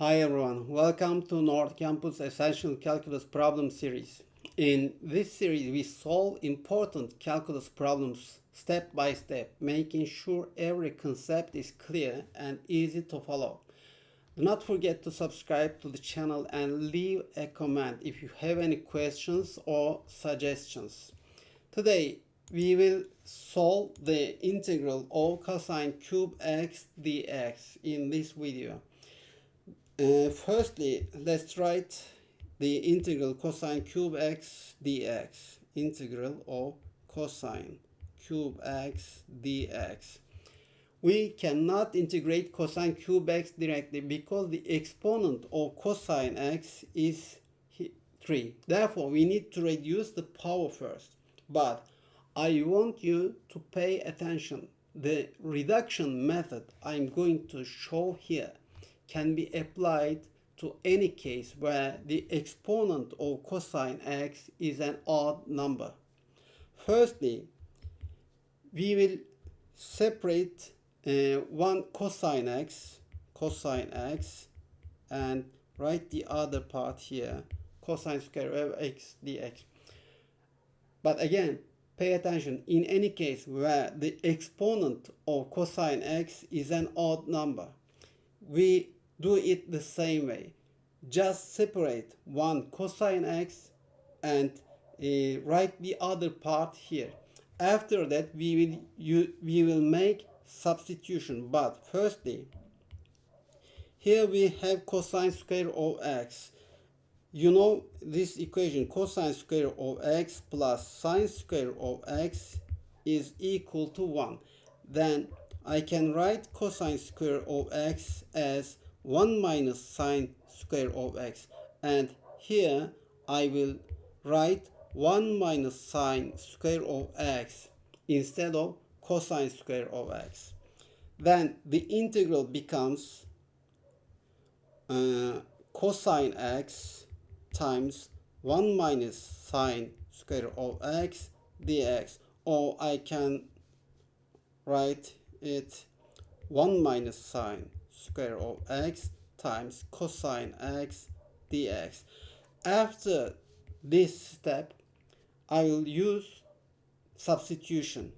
Hi everyone, welcome to North Campus Essential Calculus Problem Series. In this series, we solve important calculus problems step by step, making sure every concept is clear and easy to follow. Do not forget to subscribe to the channel and leave a comment if you have any questions or suggestions. Today, we will solve the integral of cosine cube x dx in this video. Firstly, let's write the integral cosine cube x dx. Integral of cosine cube x dx. We cannot integrate cosine cube x directly because the exponent of cosine x is 3. Therefore, we need to reduce the power first. But I want you to pay attention. The reduction method I'm going to show here can be applied to any case where the exponent of cosine x is an odd number. Firstly, we will separate one cosine x, and write the other part here, cosine square of x dx. But again, pay attention, in any case where the exponent of cosine x is an odd number, we do it the same way. Just separate one cosine x and write the other part here. After that, we will make substitution. But firstly, here we have cosine square of x. You know this equation, cosine square of x plus sine square of x is equal to 1. Then I can write cosine square of x as 1 minus sine square of x. And here I will write 1 minus sine square of x instead of cosine square of x. Then the integral becomes cosine x times 1 minus sine square of x dx. Or I can write it 1 minus sine square of x times cosine x dx. After this step, I will use substitution.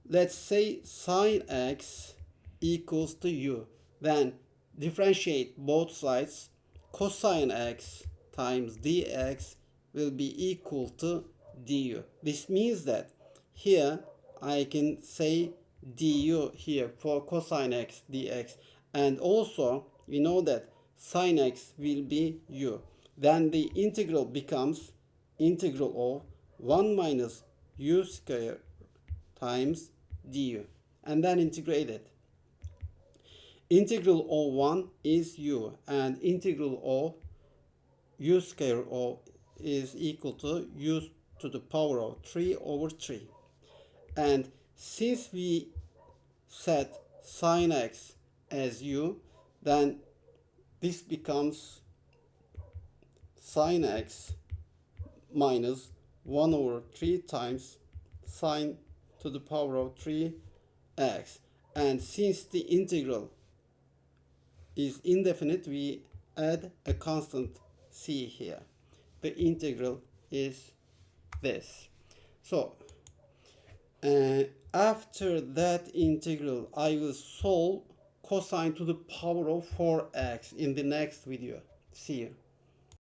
Let's say sine x equals to u. Then differentiate both sides. Cosine x times dx will be equal to du. This means that here I can say du here for cosine x dx, and also we know that sine x will be u. Then the integral becomes integral of 1 minus u square times du, and then integrate it. Integral of 1 is u, and integral of u square of is equal to u to the power of 3 over 3. And since we set sine x as u, then this becomes sine x minus 1 over 3 times sine to the power of 3x. And since the integral is indefinite, we add a constant c here. The integral is this. So after that integral, I will solve cosine to the power of 4x in the next video. See you.